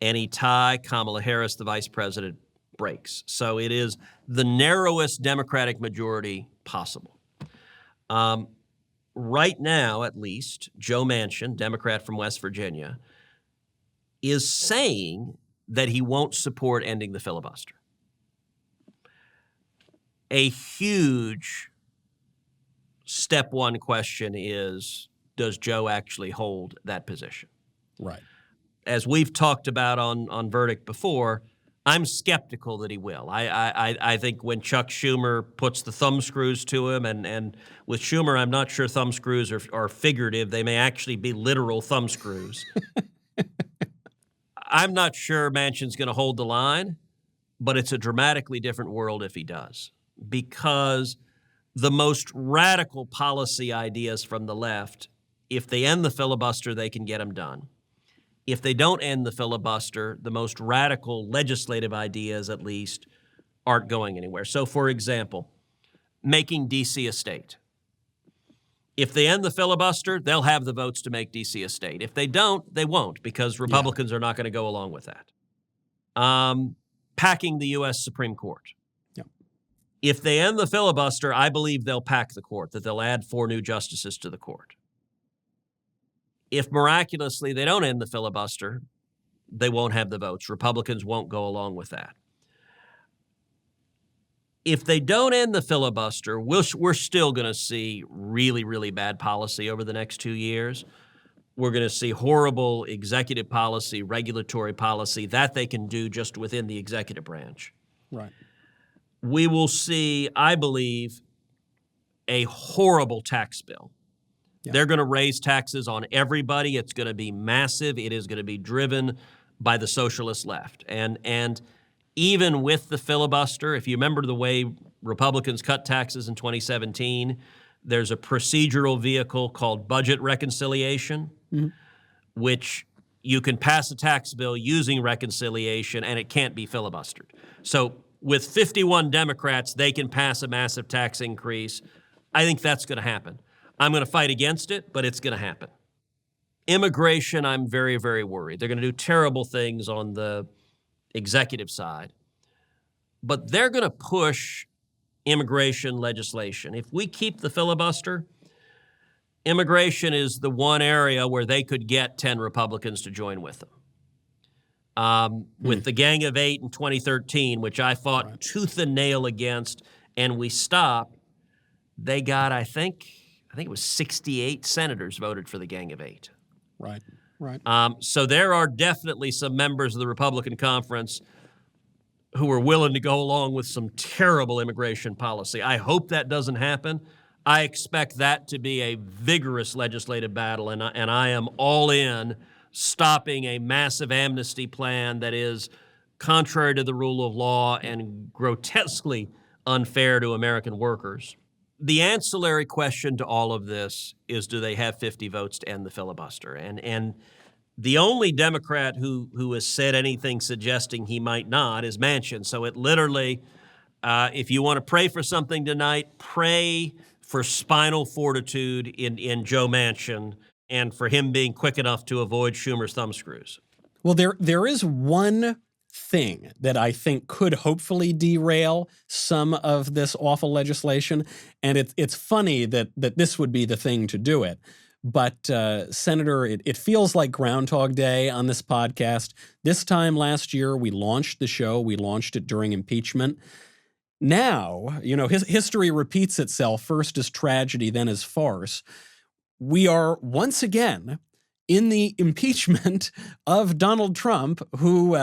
Any tie, Kamala Harris, the vice president, breaks. So it is the narrowest Democratic majority possible. Right now, at least, Joe Manchin, Democrat from West Virginia, is saying that he won't support ending the filibuster. A huge step one question is, does Joe actually hold that position? Right. As we've talked about on Verdict before, I'm skeptical that he will. I think when Chuck Schumer puts the thumb screws to him, and with Schumer, I'm not sure thumb screws are figurative. They may actually be literal thumb screws. I'm not sure Manchin's going to hold the line, but it's a dramatically different world if he does, because the most radical policy ideas from the left, if they end the filibuster, they can get them done. If they don't end the filibuster, the most radical legislative ideas, at least, aren't going anywhere. So, for example, making D.C. a state. If they end the filibuster, they'll have the votes to make D.C. a state. If they don't, they won't, because Republicans are not going to go along with that. Packing the U.S. Supreme Court. Yep. If they end the filibuster, I believe they'll pack the court, that they'll add 4 new justices to the court. If miraculously they don't end the filibuster, they won't have the votes. Republicans won't go along with that. If they don't end the filibuster, we're still going to see really, really bad policy over the next 2 years. We're going to see horrible executive policy, regulatory policy that they can do just within the executive branch. Right. We will see, I believe, a horrible tax bill. Yeah. They're going to raise taxes on everybody. It's going to be massive. It is going to be driven by the socialist left. And even with the filibuster, if you remember the way Republicans cut taxes in 2017, there's a procedural vehicle called budget reconciliation, which you can pass a tax bill using reconciliation, and it can't be filibustered. So with 51 Democrats, they can pass a massive tax increase. I think that's going to happen. I'm going to fight against it, but it's going to happen. Immigration, I'm very, very worried. They're going to do terrible things on the executive side, but they're going to push immigration legislation. If we keep the filibuster, immigration is the one area where they could get 10 Republicans to join with them. With the Gang of Eight in 2013, which I fought tooth and nail against, and we stopped, they got, I think it was 68 senators voted for the Gang of Eight. Right. So there are definitely some members of the Republican conference who are willing to go along with some terrible immigration policy. I hope that doesn't happen. I expect that to be a vigorous legislative battle, and I am all in stopping a massive amnesty plan that is contrary to the rule of law and grotesquely unfair to American workers. The ancillary question to all of this is, do they have 50 votes to end the filibuster? And the only Democrat who has said anything suggesting he might not is Manchin. So it literally, if you want to pray for something tonight, pray for spinal fortitude in Joe Manchin and for him being quick enough to avoid Schumer's thumbscrews. Well, there is one thing that I think could hopefully derail some of this awful legislation, and it's funny that this would be the thing to do it. But Senator, it feels like Groundhog Day on this podcast. This time last year, we launched the show. We launched it during impeachment. Now, history repeats itself, first as tragedy, then as farce. We are once again in the impeachment of Donald Trump, who,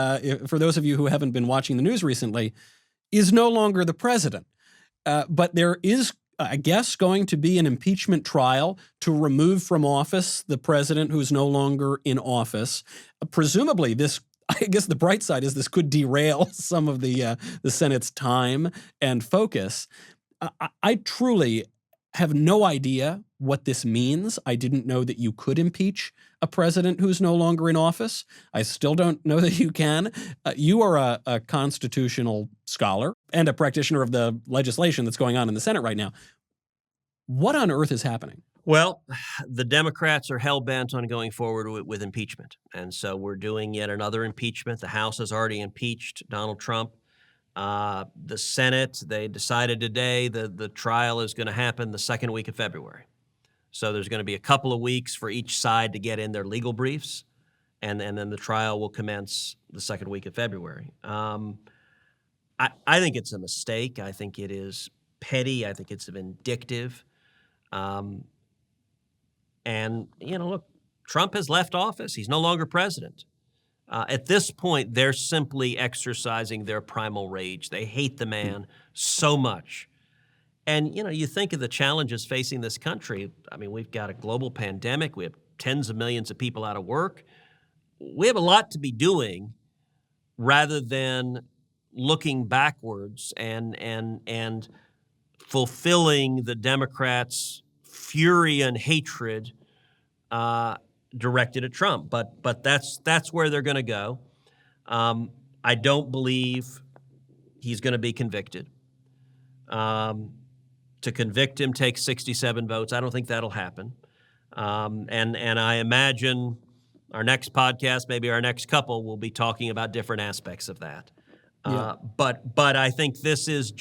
for those of you who haven't been watching the news recently, is no longer the president. But there is, I guess, going to be an impeachment trial to remove from office the president who is no longer in office. Presumably, I guess the bright side is this could derail some of the Senate's time and focus. I truly have no idea what this means. I didn't know that you could impeach a president who's no longer in office. I still don't know that you can. You are a constitutional scholar and a practitioner of the legislation that's going on in the Senate right now. What on earth is happening? Well, the Democrats are hell-bent on going forward with impeachment. And so we're doing yet another impeachment. The House has already impeached Donald Trump. The Senate, they decided today that the trial is going to happen the second week of February. So there's going to be a couple of weeks for each side to get in their legal briefs, and then the trial will commence the second week of February. I think it's a mistake. I think it is petty. I think it's vindictive. And, look, Trump has left office. He's no longer president. At this point, they're simply exercising their primal rage. They hate the man so much. And, you think of the challenges facing this country. I mean, we've got a global pandemic. We have tens of millions of people out of work. We have a lot to be doing rather than looking backwards and fulfilling the Democrats' fury and hatred directed at Trump. But that's where they're going to go. I don't believe he's going to be convicted. To convict him takes 67 votes. I don't think that'll happen. And I imagine our next podcast, maybe our next couple, will be talking about different aspects of that. Yeah. But I think this is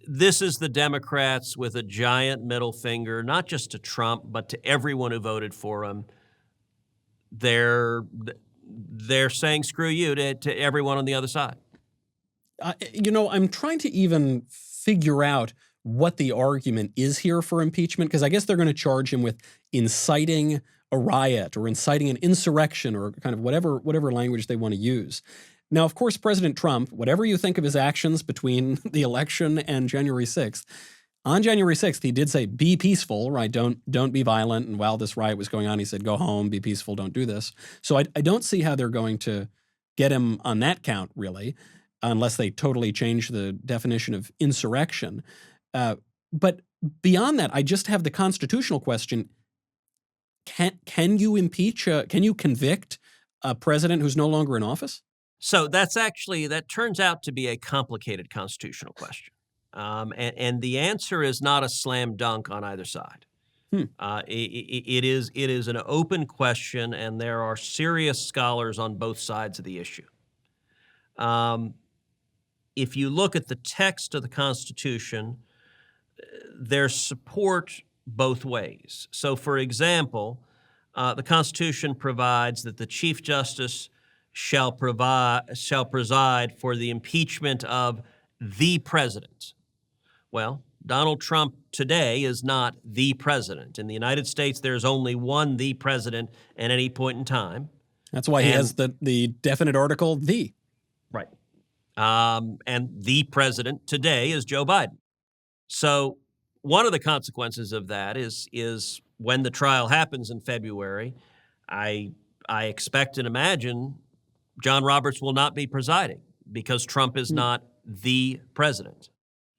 the Democrats with a giant middle finger, not just to Trump, but to everyone who voted for him. They're saying screw you to everyone on the other side. I'm trying to even figure out what the argument is here for impeachment, because I guess they're going to charge him with inciting a riot or inciting an insurrection or kind of whatever language they want to use. Now, of course, President Trump, whatever you think of his actions between the election and January 6th, on January 6th, he did say, be peaceful, right? Don't be violent. And while this riot was going on, he said, go home, be peaceful, don't do this. So I don't see how they're going to get him on that count, really, unless they totally change the definition of insurrection. But beyond that, I just have the constitutional question. Can you impeach, can you convict a president who's no longer in office? So that turns out to be a complicated constitutional question. And the answer is not a slam dunk on either side. It is an open question, and there are serious scholars on both sides of the issue. If you look at the text of the Constitution, there's support both ways. So, for example, the Constitution provides that the Chief Justice shall preside for the impeachment of the president. Well, Donald Trump today is not the president. In the United States, there's only one the president at any point in time. That's why he has the definite article, the. Right. And the president today is Joe Biden. So one of the consequences of that is when the trial happens in February, I expect and imagine John Roberts will not be presiding because Trump is not the president.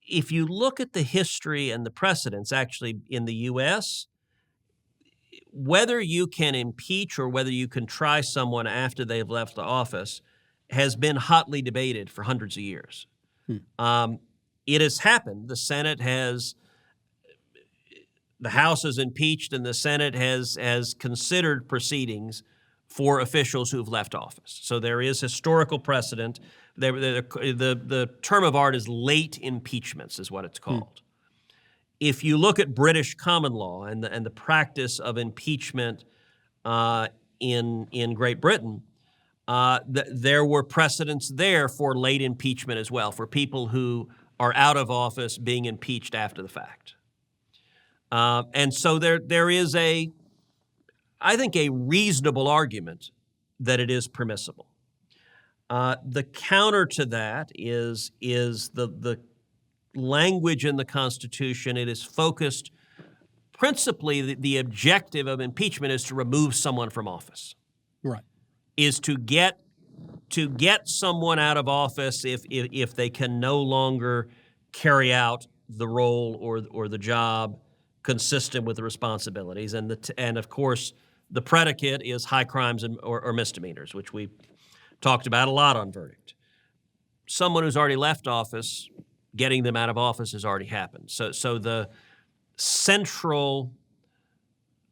If you look at the history and the precedents actually in the U.S., whether you can impeach or whether you can try someone after they've left the office has been hotly debated for hundreds of years. It has happened. The House has impeached and the Senate has considered proceedings for officials who've left office. So there is historical precedent. The term of art is late impeachments is what it's called. If you look at British common law and the practice of impeachment in Great Britain, there were precedents there for late impeachment as well, for people who are out of office being impeached after the fact. And so there is I think a reasonable argument that it is permissible. The counter to that is the language in the Constitution. It is focused principally, the objective of impeachment is to remove someone from office. Right. Is to get someone out of office if they can no longer carry out the role or the job consistent with the responsibilities. And of course, the predicate is high crimes or misdemeanors, which we talked about a lot on verdict. Someone who's already left office, getting them out of office has already happened. So the central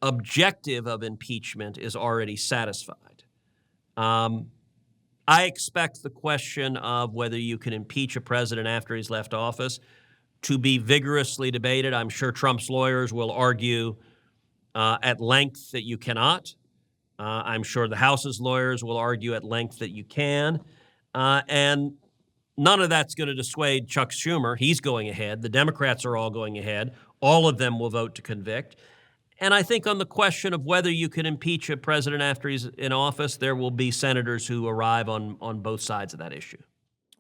objective of impeachment is already satisfied. I expect the question of whether you can impeach a president after he's left office to be vigorously debated. I'm sure Trump's lawyers will argue at length that you cannot. I'm sure the House's lawyers will argue at length that you can. And none of that's going to dissuade Chuck Schumer. He's going ahead. The Democrats are all going ahead. All of them will vote to convict. And I think on the question of whether you can impeach a president after he's in office, there will be senators who arrive on both sides of that issue.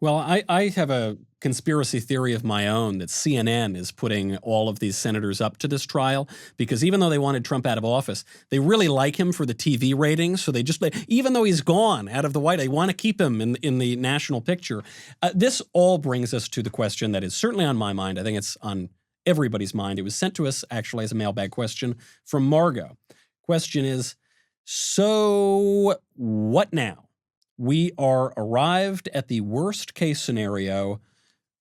Well, I have a conspiracy theory of my own that CNN is putting all of these senators up to this trial because even though they wanted Trump out of office, they really like him for the TV ratings. So they just, even though he's gone out of the White, they want to keep him in the national picture. This all brings us to the question that is certainly on my mind. I think it's on everybody's mind. It was sent to us actually as a mailbag question from Margot. Question is, so what now? We are arrived at the worst case scenario,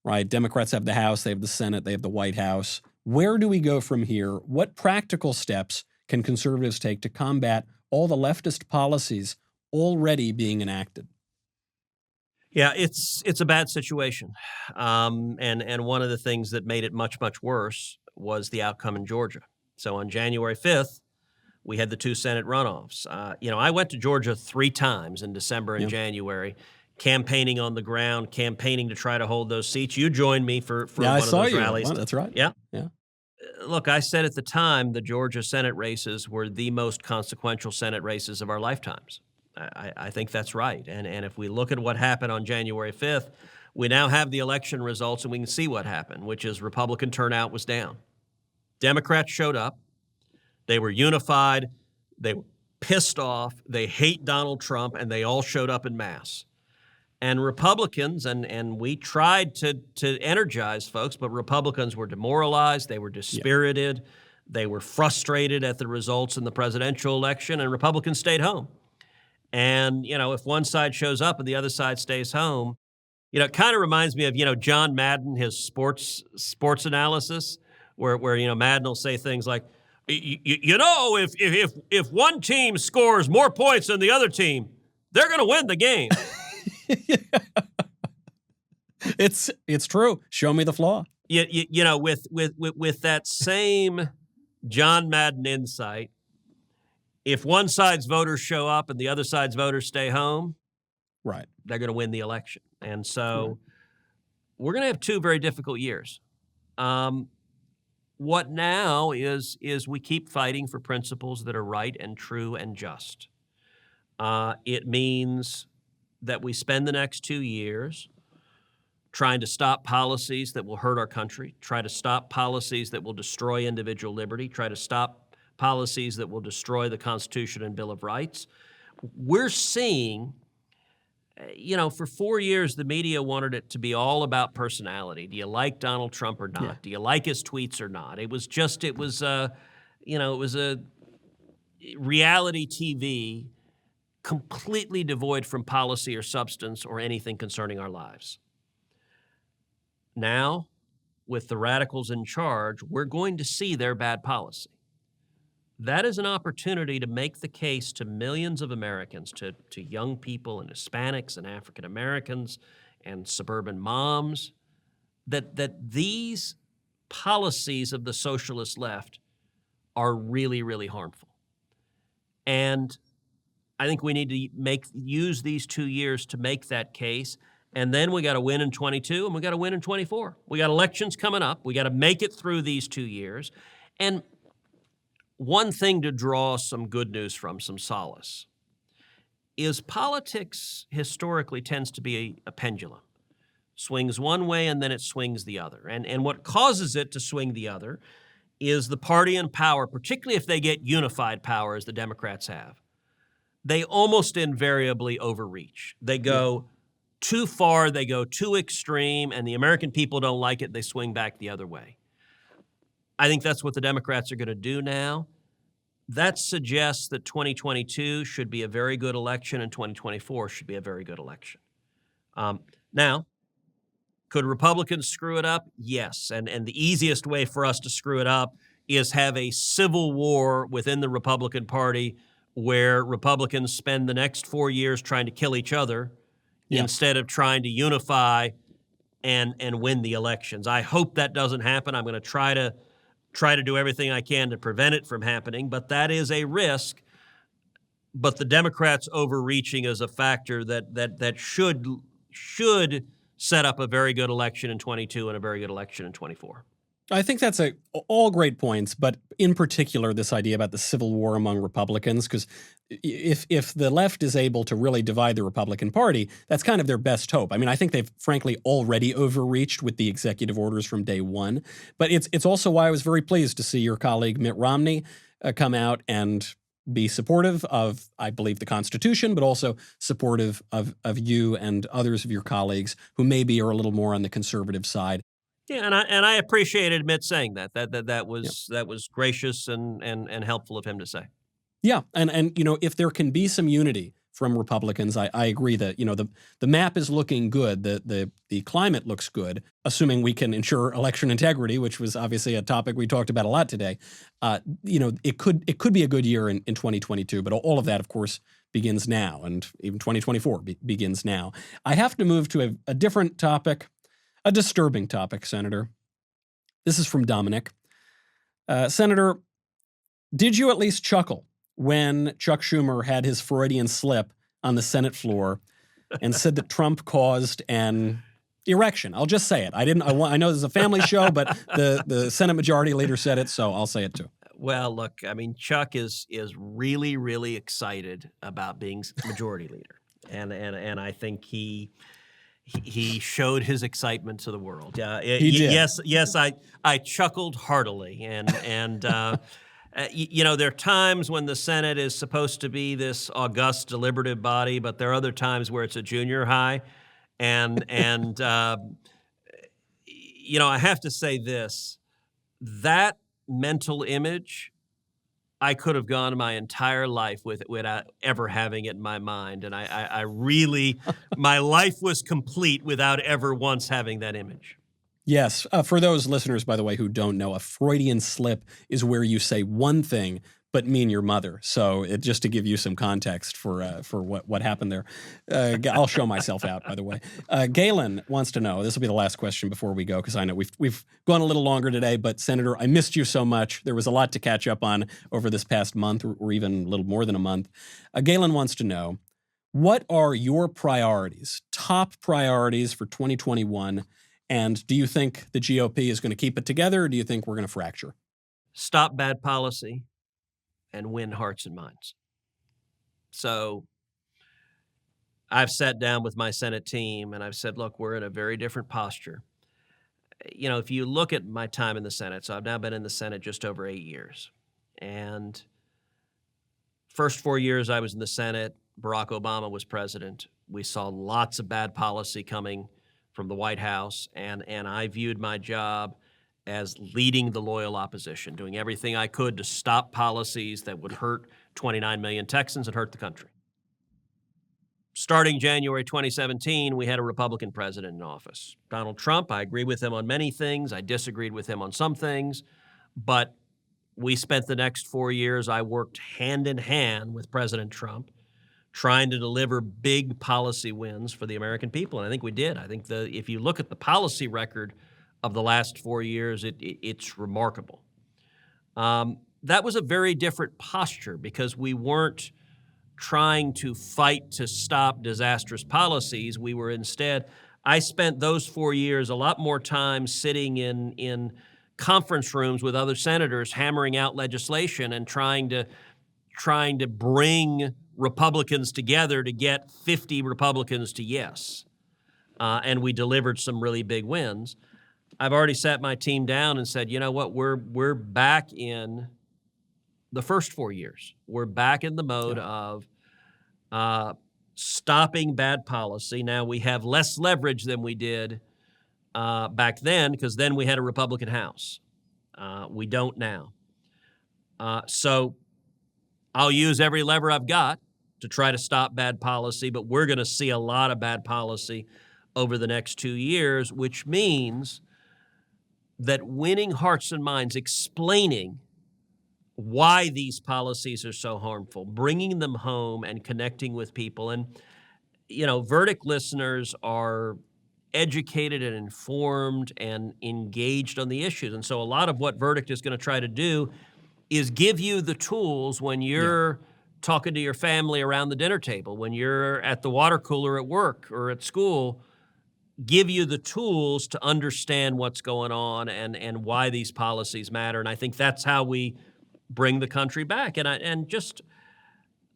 right? Democrats have the House, they have the Senate, they have the White House. Where do we go from here? What practical steps can conservatives take to combat all the leftist policies already being enacted? Yeah, it's a bad situation. And one of the things that made it much, much worse was the outcome in Georgia. So on January 5th, we had the two Senate runoffs. I went to Georgia 3 times in December and January, campaigning on the ground, campaigning to try to hold those seats. You joined me for one of those rallies. That's right. Yeah. Yeah. Look, I said at the time the Georgia Senate races were the most consequential Senate races of our lifetimes. I think that's right. And if we look at what happened on January 5th, we now have the election results and we can see what happened, which is Republican turnout was down. Democrats showed up. They were unified, they were pissed off, they hate Donald Trump, and they all showed up in mass. And Republicans, and we tried to energize folks, but Republicans were demoralized, they were dispirited, they were frustrated at the results in the presidential election, and Republicans stayed home. And, if one side shows up and the other side stays home, it kind of reminds me of, John Madden, his sports analysis, where Madden will say things like, if one team scores more points than the other team, they're going to win the game. It's true. Show me the flaw. With that same John Madden insight, if one side's voters show up and the other side's voters stay home, right, they're going to win the election. And so we're going to have 2 very difficult years. What now is we keep fighting for principles that are right and true and just. It means that we spend the next 2 years trying to stop policies that will hurt our country, try to stop policies that will destroy individual liberty, try to stop policies that will destroy the Constitution and Bill of Rights. We're seeing, for 4 years, the media wanted it to be all about personality. Do you like Donald Trump or not? Yeah. Do you like his tweets or not? It was a reality TV completely devoid from policy or substance or anything concerning our lives. Now, with the radicals in charge, we're going to see their bad policy. That is an opportunity to make the case to millions of Americans, to young people and Hispanics and African Americans and suburban moms, that these policies of the socialist left are really, really harmful. And I think we need to use these 2 years to make that case. And then we got to win in 22 and we got to win in 24. We got elections coming up. We got to make it through these 2 years. And one thing to draw some good news from, some solace, is politics historically tends to be a pendulum. Swings one way and then it swings the other. And what causes it to swing the other is the party in power, particularly if they get unified power as the Democrats have. They almost invariably overreach. They go too far, they go too extreme, and the American people don't like it, they swing back the other way. I think that's what the Democrats are going to do now. That suggests that 2022 should be a very good election and 2024 should be a very good election. Now, could Republicans screw it up? Yes. And the easiest way for us to screw it up is have a civil war within the Republican Party where Republicans spend the next 4 years trying to kill each other instead of trying to unify and win the elections. I hope that doesn't happen. I'm going to try to do everything I can to prevent it from happening, but that is a risk. But the Democrats overreaching is a factor that should set up a very good election in 22 and a very good election in 24. I think that's all great points, but in particular, this idea about the civil war among Republicans, because if the left is able to really divide the Republican Party, that's kind of their best hope. I mean, I think they've frankly already overreached with the executive orders from day one, but it's also why I was very pleased to see your colleague Mitt Romney come out and be supportive of, I believe, the Constitution, but also supportive of you and others of your colleagues who maybe are a little more on the conservative side. Yeah, and I appreciated Mitt saying that. That was gracious and helpful of him to say. Yeah, and if there can be some unity from Republicans, I agree that the map is looking good, the climate looks good, assuming we can ensure election integrity, which was obviously a topic we talked about a lot today. It could be a good year in 2022, but all of that, of course, begins now, and even 2024 begins now. I have to move to a different topic. A disturbing topic, Senator. This is from Dominic. Senator, did you at least chuckle when Chuck Schumer had his Freudian slip on the Senate floor and said that Trump caused an erection? I'll just say it. I know this is a family show, but the Senate Majority Leader said it, so I'll say it too. Well, look, I mean, Chuck is really, really excited about being Majority Leader, and I think he showed his excitement to the world. He did. Yes, I chuckled heartily, and there are times when the Senate is supposed to be this august deliberative body, but there are other times where it's a junior high, and I have to say this: that mental image, I could have gone my entire life without ever having it in my mind. And I really, my life was complete without ever once having that image. Yes. For those listeners, by the way, who don't know, a Freudian slip is where you say one thing but mean your mother. So just to give you some context for what happened there. I'll show myself out, by the way. Galen wants to know, this will be the last question before we go, because I know we've gone a little longer today, but Senator, I missed you so much. There was a lot to catch up on over this past month, or even a little more than a month. Galen wants to know, what are your priorities, top priorities for 2021? And do you think the GOP is going to keep it together, or do you think we're going to fracture? Stop bad policy and win hearts and minds. So I've sat down with my Senate team and I've said, look, we're in a very different posture. If you look at my time in the Senate, so I've now been in the Senate just over 8 years. And first 4 years I was in the Senate, Barack Obama was president. We saw lots of bad policy coming from the White House, and I viewed my job as leading the loyal opposition, doing everything I could to stop policies that would hurt 29 million Texans and hurt the country. Starting January 2017, we had a Republican president in office. Donald Trump, I agree with him on many things. I disagreed with him on some things. But we spent the next 4 years, I worked hand in hand with President Trump, trying to deliver big policy wins for the American people. And I think we did. I think if you look at the policy record of the last 4 years, it's remarkable. That was a very different posture because we weren't trying to fight to stop disastrous policies. We were instead, I spent those 4 years a lot more time sitting in conference rooms with other senators, hammering out legislation and trying to bring Republicans together to get 50 Republicans to yes. And we delivered some really big wins. I've already sat my team down and said, you know what, we're back in the first 4 years. We're back in the mode of stopping bad policy. Now we have less leverage than we did back then because then we had a Republican House. We don't now. So I'll use every lever I've got to try to stop bad policy, but we're going to see a lot of bad policy over the next 2 years, which means that winning hearts and minds, explaining why these policies are so harmful, bringing them home and connecting with people. And, Verdict listeners are educated and informed and engaged on the issues. And so a lot of what Verdict is going to try to do is give you the tools when you're talking to your family around the dinner table, when you're at the water cooler at work or at school, give you the tools to understand what's going on and why these policies matter. And I think that's how we bring the country back. And just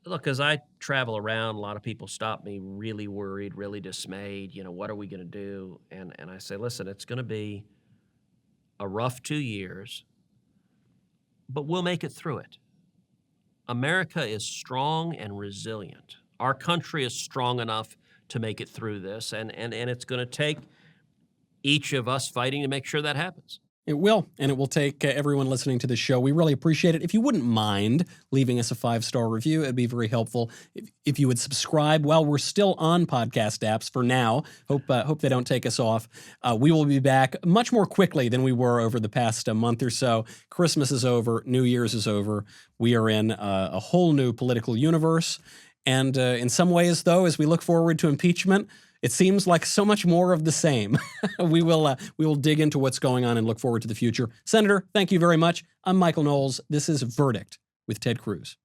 look, as I travel around, a lot of people stop me really worried, really dismayed. What are we going to do? And I say, listen, it's going to be a rough 2 years, but we'll make it through it. America is strong and resilient. Our country is strong enough to make it through this, and it's going to take each of us fighting to make sure that happens. It will, and it will take everyone listening to the show. We really appreciate it. If you wouldn't mind leaving us a 5-star review, it'd be very helpful. If you would subscribe while we're still on podcast apps for now, hope they don't take us off. We will be back much more quickly than we were over the past month or so. Christmas is over. New Year's is over. We are in a whole new political universe. And in some ways, though, as we look forward to impeachment, it seems like so much more of the same. We will dig into what's going on and look forward to the future. Senator, thank you very much. I'm Michael Knowles. This is Verdict with Ted Cruz.